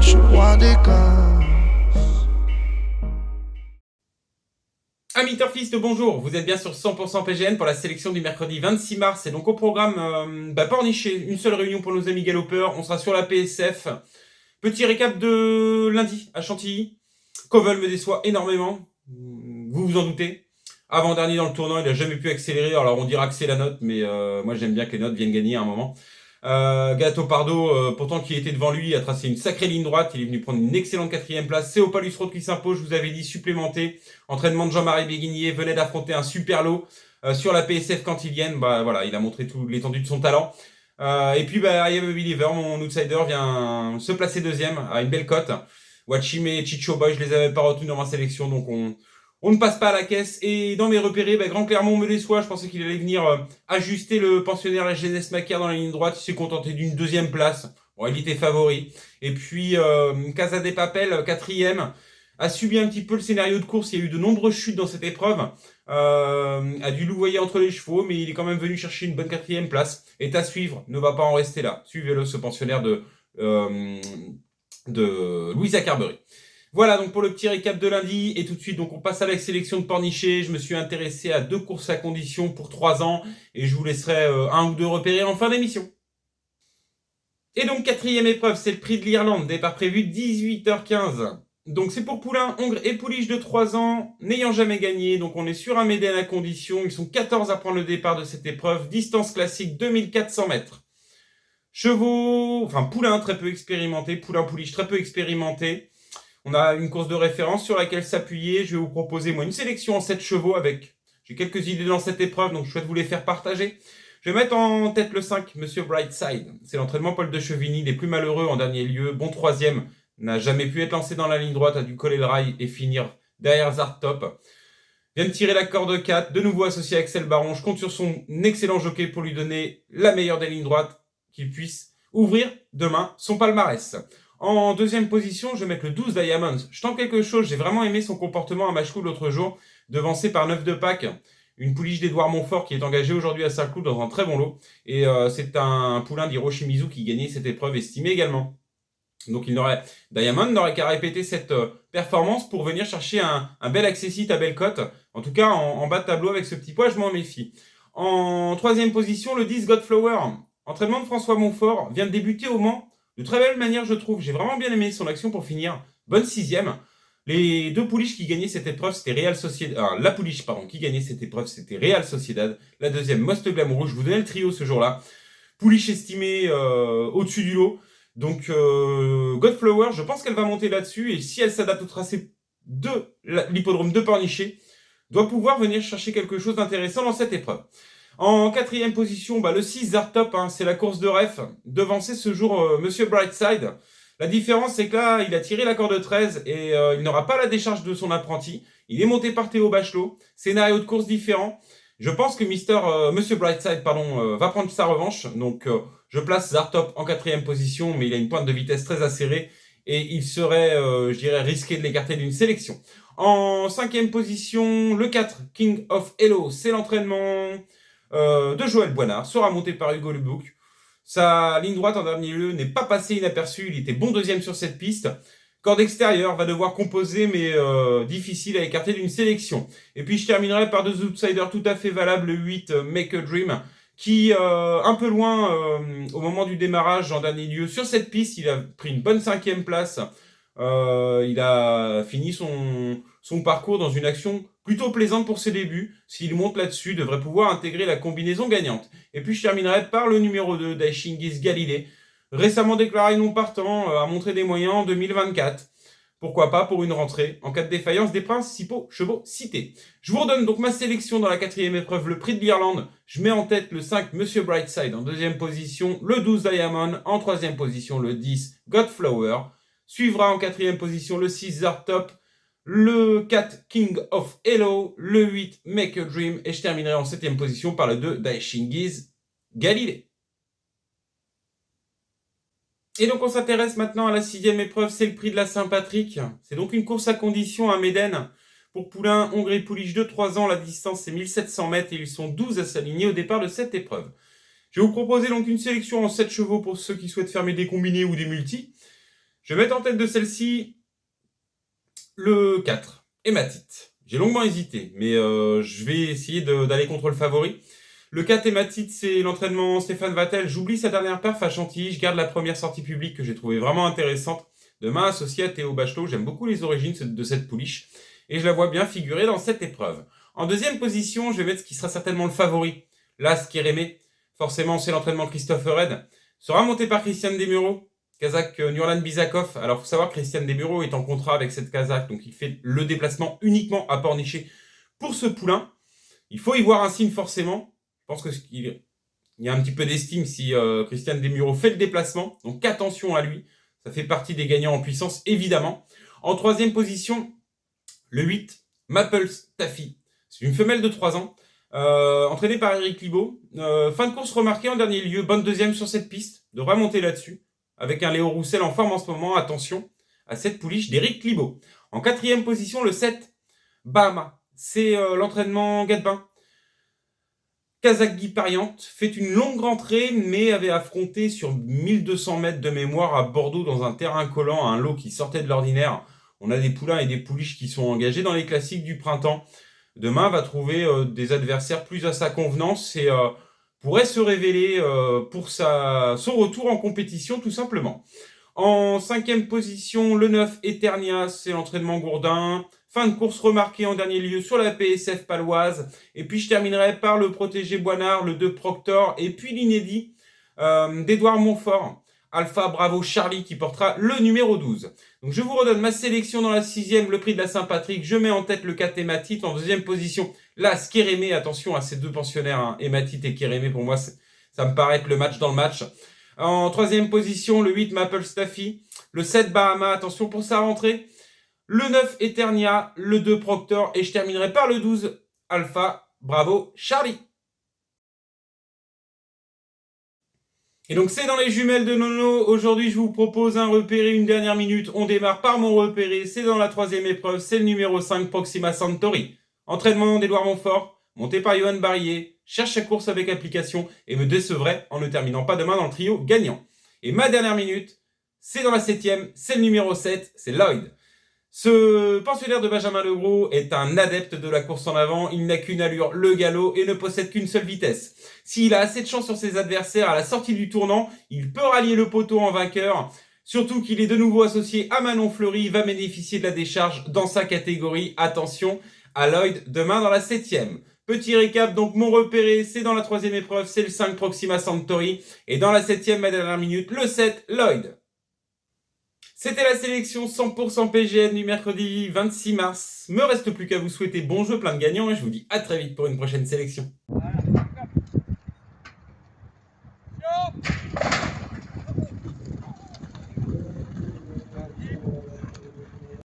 je suis roi des caisses. Amis turfistes, bonjour, vous êtes bien sur 100% PGN pour la sélection du mercredi 26 mars. Et donc au programme, porniché, une seule réunion pour nos amis galopeurs, on sera sur la PSF. Petit récap de lundi à Chantilly. Kovel me déçoit énormément, vous vous en doutez. Avant-dernier dans le tournoi, il n'a jamais pu accélérer, alors on dira que c'est la note, mais moi j'aime bien que les notes viennent gagner à un moment. Gato Pardo, pourtant qui était devant lui, a tracé une sacrée ligne droite. Il est venu prendre une excellente quatrième place. C'est Opalus Road qui s'impose, je vous avais dit, supplémenté. Entraînement de Jean-Marie Béguigné, venait d'affronter un super lot sur la PSF Cantilienne. Bah voilà, il a montré toute l'étendue de son talent. Et puis I Am a Believer, mon outsider, vient se placer deuxième à une belle cote. Wachime et Chicho Boy, je les avais pas retenus dans ma sélection, donc on ne passe pas à la caisse. Et dans mes repérés, Grand Clermont me déçoit. Je pensais qu'il allait venir ajuster le pensionnaire la GNS Macaire dans la ligne droite. Il s'est contenté d'une deuxième place. Bon, il était favori. Et puis Casa de Papel, quatrième, a subi un petit peu le scénario de course. Il y a eu de nombreuses chutes dans cette épreuve. A dû louvoyer entre les chevaux, mais il est quand même venu chercher une bonne quatrième place. Est à suivre, ne va pas en rester là. Suivez-le, ce pensionnaire de Louisa Carberry. Voilà donc pour le petit récap de lundi. Et tout de suite, donc on passe à la sélection de Pornichet. Je me suis intéressé à 2 courses à condition pour 3 ans. Et je vous laisserai un ou deux repérer en fin d'émission. Et donc, quatrième épreuve, c'est le prix de l'Irlande. Départ prévu 18h15. Donc c'est pour Poulain, Hongre et Pouliche de 3 ans, n'ayant jamais gagné. Donc on est sur un Médène à condition. Ils sont 14 à prendre le départ de cette épreuve. Distance classique 2400 mètres. Chevaux, enfin Poulain très peu expérimenté. Poulain Pouliche très peu expérimenté. On a une course de référence sur laquelle s'appuyer. Je vais vous proposer, moi, une sélection en 7 chevaux avec... J'ai quelques idées dans cette épreuve, donc je souhaite vous les faire partager. Je vais mettre en tête le 5, Monsieur Brightside. C'est l'entraînement Paul de Chevigny, les plus malheureux en dernier lieu. Bon troisième, n'a jamais pu être lancé dans la ligne droite, a dû coller le rail et finir derrière Zartop. Vient de tirer la corde 4, de nouveau associé à Axel Baron. Je compte sur son excellent jockey pour lui donner la meilleure des lignes droites, qu'il puisse ouvrir demain son palmarès. En deuxième position, je vais mettre le 12 Diamonds. Je tente quelque chose, j'ai vraiment aimé son comportement à Machecoul l'autre jour, devancé par 9 de Pâques, une pouliche d'Edouard Montfort qui est engagée aujourd'hui à Saint-Cloud dans un très bon lot. Et c'est un poulain d'Hiroshimizu qui gagnait cette épreuve estimée également. Donc Diamond n'aurait qu'à répéter cette performance pour venir chercher un bel accessit à belle cote. En tout cas, en bas de tableau avec ce petit poids, je m'en méfie. En troisième position, le 10 Godflower. Entraînement de François Montfort, vient de débuter au Mans. De très belle manière, je trouve. J'ai vraiment bien aimé son action pour finir. Bonne sixième. Les deux pouliches qui gagnaient cette épreuve, c'était Real Sociedad. La pouliche, qui gagnait cette épreuve, c'était Real Sociedad. La deuxième, Most Glamoureux. Je vous donnais le trio ce jour-là. Pouliche estimée au-dessus du lot. Donc, Godflower, je pense qu'elle va monter là-dessus. Et si elle s'adapte au tracé de l'hippodrome de Pornichet, doit pouvoir venir chercher quelque chose d'intéressant dans cette épreuve. En quatrième position, le 6 Zartop, c'est la course de ref. Devancé ce jour Monsieur Brightside. La différence, c'est que là, il a tiré la corde 13 et il n'aura pas la décharge de son apprenti. Il est monté par Théo Bachelot. Scénario de course différent. Je pense que Monsieur Brightside va prendre sa revanche. Donc, je place Zartop en quatrième position, mais il a une pointe de vitesse très acérée et il serait, je dirais, risqué de l'écarter d'une sélection. En cinquième position, le 4, King of Hello, c'est l'entraînement de Joël Boinard, sera monté par Hugo Lebouc. Sa ligne droite en dernier lieu n'est pas passée inaperçue, il était bon deuxième sur cette piste. Corde extérieure, va devoir composer, mais difficile à écarter d'une sélection. Et puis je terminerai par deux outsiders tout à fait valables, le 8, Make a Dream, qui, un peu loin, au moment du démarrage, en dernier lieu, sur cette piste, il a pris une bonne cinquième place. Il a fini son parcours dans une action plutôt plaisante pour ses débuts. S'il monte là-dessus, il devrait pouvoir intégrer la combinaison gagnante. Et puis je terminerai par le numéro 2, Daishingis Galilée, récemment déclaré non partant, a montré des moyens en 2024. Pourquoi pas pour une rentrée en cas de défaillance des principaux chevaux cités. Je vous redonne donc ma sélection dans la quatrième épreuve, le prix de l'Irlande. Je mets en tête le 5, Monsieur Brightside, en deuxième position, le 12, Diamond, en troisième position, le 10, Godflower. Suivra en quatrième position le 6, Zartop, le 4, King of Hello, le 8, Make a Dream, et je terminerai en septième position par le 2, Daishingis Galilée. Et donc on s'intéresse maintenant à la sixième épreuve, c'est le prix de la Saint-Patrick. C'est donc une course à condition à Médène. Pour Poulain, Hongre et Pouliche de 3 ans, la distance c'est 1700 mètres et ils sont 12 à s'aligner au départ de cette épreuve. Je vais vous proposer donc une sélection en 7 chevaux pour ceux qui souhaitent fermer des combinés ou des multis. Je vais mettre en tête de celle-ci le 4, Hématite. J'ai longuement hésité, mais je vais essayer d'aller contre le favori. Le 4 Hématite, c'est l'entraînement Stéphane Vattel. J'oublie sa dernière perf à Chantilly. Je garde la première sortie publique que j'ai trouvée vraiment intéressante. Demain, associé à Théo Bachelot, j'aime beaucoup les origines de cette pouliche. Et je la vois bien figurer dans cette épreuve. En deuxième position, je vais mettre ce qui sera certainement le favori. L'As Kérémé. Forcément, c'est l'entraînement Christophe Red. Sera monté par Christian Desmureaux. Kazakh Nurlan Bizakov. Alors, faut savoir que Christian Desmureaux est en contrat avec cette Kazakh, donc il fait le déplacement uniquement à Pornichet pour ce poulain. Il faut y voir un signe forcément. Je pense qu'il y a un petit peu d'estime si Christian Desmureaux fait le déplacement. Donc, attention à lui. Ça fait partie des gagnants en puissance, évidemment. En troisième position, le 8, Maple Staffy. C'est une femelle de 3 ans. Entraînée par Eric Libaud. Fin de course remarquée en dernier lieu. Bonne deuxième sur cette piste. Devrait monter là-dessus. Avec un Léo Roussel en forme en ce moment. Attention à cette pouliche d'Eric Libaud. En quatrième position, le 7, Bahama. C'est l'entraînement Gadebin. Kazakh Guy Pariante fait une longue rentrée, mais avait affronté sur 1200 mètres de mémoire à Bordeaux dans un terrain collant un lot qui sortait de l'ordinaire. On a des poulains et des pouliches qui sont engagés dans les classiques du printemps. Demain, va trouver des adversaires plus à sa convenance et pourrait se révéler pour son retour en compétition tout simplement. En cinquième position, le 9, Eternia, c'est l'entraînement Gourdin. Fin de course remarquée en dernier lieu sur la PSF paloise. Et puis je terminerai par le protégé Boinard, le 2 Proctor, et puis l'inédit d'Edouard Montfort. Alpha Bravo Charlie qui portera le numéro 12. Donc je vous redonne ma sélection dans la 6e, le prix de la Saint-Patrick. Je mets en tête le 4 Hématite. En deuxième position, l'As Kérémé. Attention à ces deux pensionnaires, hein, Hématite et Kérémé. Pour moi, ça me paraît être le match dans le match. En troisième position, le 8 Maple Staffy. Le 7 Bahama. Attention pour sa rentrée. Le 9 Eternia. Le 2 Proctor. Et je terminerai par le 12 Alpha Bravo Charlie. Et donc c'est dans les jumelles de Nono. Aujourd'hui je vous propose un repéré une dernière minute. On démarre par mon repéré. C'est dans la troisième épreuve. C'est le numéro 5 Proxima Centauri. Entraînement d'Edouard Montfort. Monté par Johan Barrier. Cherche sa course avec application. Et me décevrait en ne terminant pas demain dans le trio gagnant. Et ma dernière minute. C'est dans la 7e. C'est le numéro 7. C'est Lloyd. Ce pensionnaire de Benjamin Legros est un adepte de la course en avant, il n'a qu'une allure, le galop, et ne possède qu'une seule vitesse. S'il a assez de chance sur ses adversaires à la sortie du tournant, il peut rallier le poteau en vainqueur, surtout qu'il est de nouveau associé à Manon Fleury, il va bénéficier de la décharge dans sa catégorie. Attention à Lloyd demain dans la 7e. Petit récap, donc mon repéré, c'est dans la 3e épreuve, c'est le 5 Proxima Centauri, et dans la 7e, ma dernière minute, le 7 Lloyd. C'était la sélection 100% PGN du mercredi 26 mars. Me reste plus qu'à vous souhaiter bon jeu plein de gagnants et je vous dis à très vite pour une prochaine sélection.